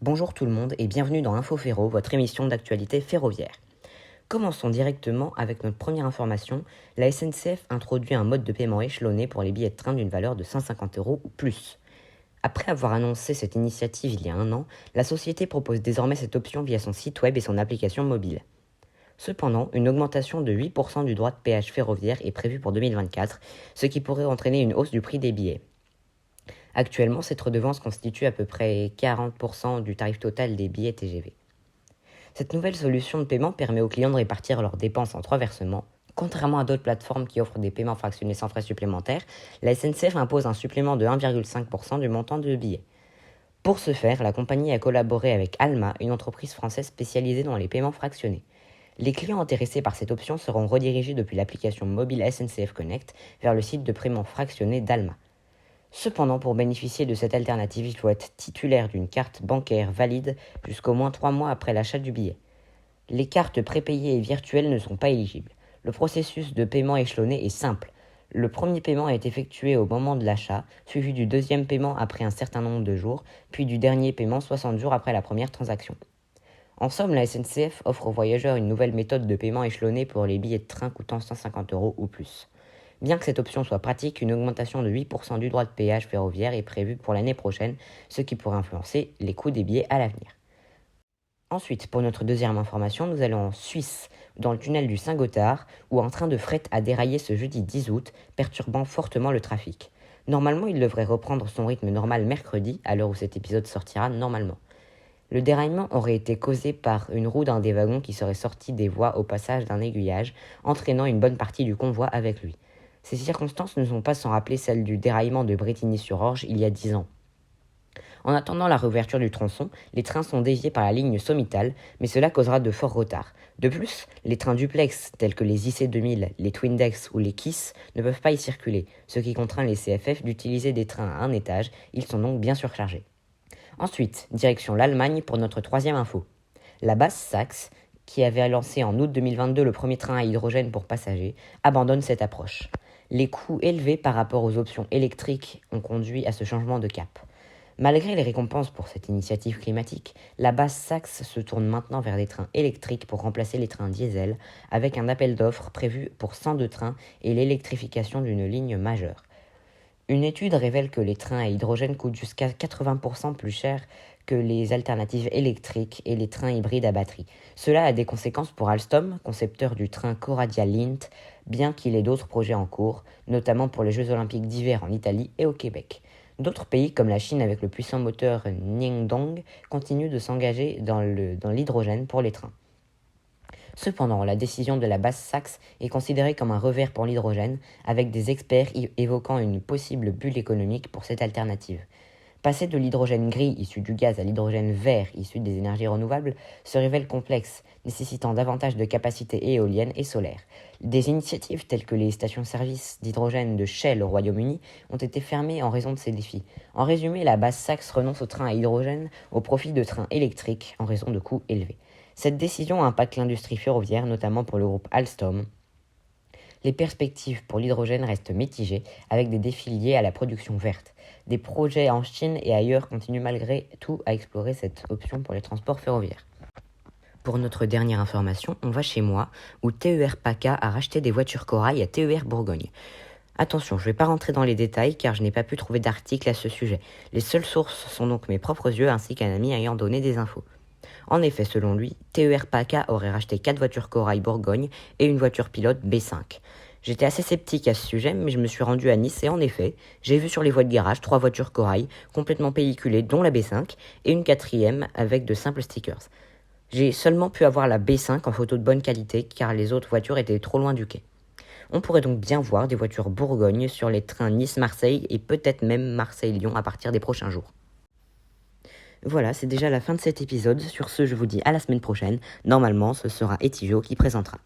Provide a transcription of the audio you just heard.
Bonjour tout le monde et bienvenue dans Info Ferro, votre émission d'actualité ferroviaire. Commençons directement avec notre première information. La SNCF introduit un mode de paiement échelonné pour les billets de train d'une valeur de 150 € ou plus. Après avoir annoncé cette initiative il y a un an, la société propose désormais cette option via son site web et son application mobile. Cependant, une augmentation de 8% du droit de péage ferroviaire est prévue pour 2024, ce qui pourrait entraîner une hausse du prix des billets. Actuellement, cette redevance constitue à peu près 40% du tarif total des billets TGV. Cette nouvelle solution de paiement permet aux clients de répartir leurs dépenses en 3 versements. Contrairement à d'autres plateformes qui offrent des paiements fractionnés sans frais supplémentaires, la SNCF impose un supplément de 1,5% du montant du billet. Pour ce faire, la compagnie a collaboré avec Alma, une entreprise française spécialisée dans les paiements fractionnés. Les clients intéressés par cette option seront redirigés depuis l'application mobile SNCF Connect vers le site de paiement fractionné d'Alma. Cependant, pour bénéficier de cette alternative, il faut être titulaire d'une carte bancaire valide jusqu'au moins 3 mois après l'achat du billet. Les cartes prépayées et virtuelles ne sont pas éligibles. Le processus de paiement échelonné est simple. Le premier paiement est effectué au moment de l'achat, suivi du deuxième paiement après un certain nombre de jours, puis du dernier paiement 60 jours après la première transaction. En somme, la SNCF offre aux voyageurs une nouvelle méthode de paiement échelonné pour les billets de train coûtant 150 € ou plus. Bien que cette option soit pratique, une augmentation de 8% du droit de péage ferroviaire est prévue pour l'année prochaine, ce qui pourrait influencer les coûts des billets à l'avenir. Ensuite, pour notre deuxième information, nous allons en Suisse, dans le tunnel du Saint-Gothard, où un train de fret a déraillé ce jeudi 10 août, perturbant fortement le trafic. Normalement, il devrait reprendre son rythme normal mercredi, à l'heure où cet épisode sortira normalement. Le déraillement aurait été causé par une roue d'un des wagons qui serait sorti des voies au passage d'un aiguillage, entraînant une bonne partie du convoi avec lui. Ces circonstances ne sont pas sans rappeler celles du déraillement de Brétigny-sur-Orge il y a 10 ans. En attendant la réouverture du tronçon, les trains sont déviés par la ligne Sommittal, mais cela causera de forts retards. De plus, les trains duplex tels que les IC2000, les Twindex ou les KISS ne peuvent pas y circuler, ce qui contraint les CFF d'utiliser des trains à un étage, ils sont donc bien surchargés. Ensuite, direction l'Allemagne pour notre troisième info. La BASS-Saxe, qui avait lancé en août 2022 le premier train à hydrogène pour passagers, abandonne cette approche. Les coûts élevés par rapport aux options électriques ont conduit à ce changement de cap. Malgré les récompenses pour cette initiative climatique, la BASS-Saxe se tourne maintenant vers des trains électriques pour remplacer les trains diesel, avec un appel d'offres prévu pour 102 trains et l'électrification d'une ligne majeure. Une étude révèle que les trains à hydrogène coûtent jusqu'à 80% plus cher que les alternatives électriques et les trains hybrides à batterie. Cela a des conséquences pour Alstom, concepteur du train Coradia Lint, bien qu'il ait d'autres projets en cours, notamment pour les Jeux Olympiques d'hiver en Italie et au Québec. D'autres pays, comme la Chine avec le puissant moteur Ningdong, continuent de s'engager dans l'hydrogène pour les trains. Cependant, la décision de la BASS-Saxe est considérée comme un revers pour l'hydrogène, avec des experts évoquant une possible bulle économique pour cette alternative. Passer de l'hydrogène gris issu du gaz à l'hydrogène vert issu des énergies renouvelables se révèle complexe, nécessitant davantage de capacités éoliennes et solaires. Des initiatives telles que les stations-service d'hydrogène de Shell au Royaume-Uni ont été fermées en raison de ces défis. En résumé, la BASS-Saxe renonce aux trains à hydrogène au profit de trains électriques en raison de coûts élevés. Cette décision impacte l'industrie ferroviaire, notamment pour le groupe Alstom. Les perspectives pour l'hydrogène restent mitigées, avec des défis liés à la production verte. Des projets en Chine et ailleurs continuent malgré tout à explorer cette option pour les transports ferroviaires. Pour notre dernière information, on va chez moi, où TER PACA a racheté des voitures Corail à TER Bourgogne. Attention, je ne vais pas rentrer dans les détails car je n'ai pas pu trouver d'article à ce sujet. Les seules sources sont donc mes propres yeux ainsi qu'un ami ayant donné des infos. En effet, selon lui, TER PACA aurait racheté 4 voitures Corail Bourgogne et une voiture pilote B5. J'étais assez sceptique à ce sujet, mais je me suis rendu à Nice et en effet, j'ai vu sur les voies de garage 3 voitures Corail complètement pelliculées, dont la B5, et une quatrième avec de simples stickers. J'ai seulement pu avoir la B5 en photo de bonne qualité car les autres voitures étaient trop loin du quai. On pourrait donc bien voir des voitures Bourgogne sur les trains Nice-Marseille et peut-être même Marseille-Lyon à partir des prochains jours. Voilà, c'est déjà la fin de cet épisode. Sur ce, je vous dis à la semaine prochaine. Normalement, ce sera Etijo qui présentera.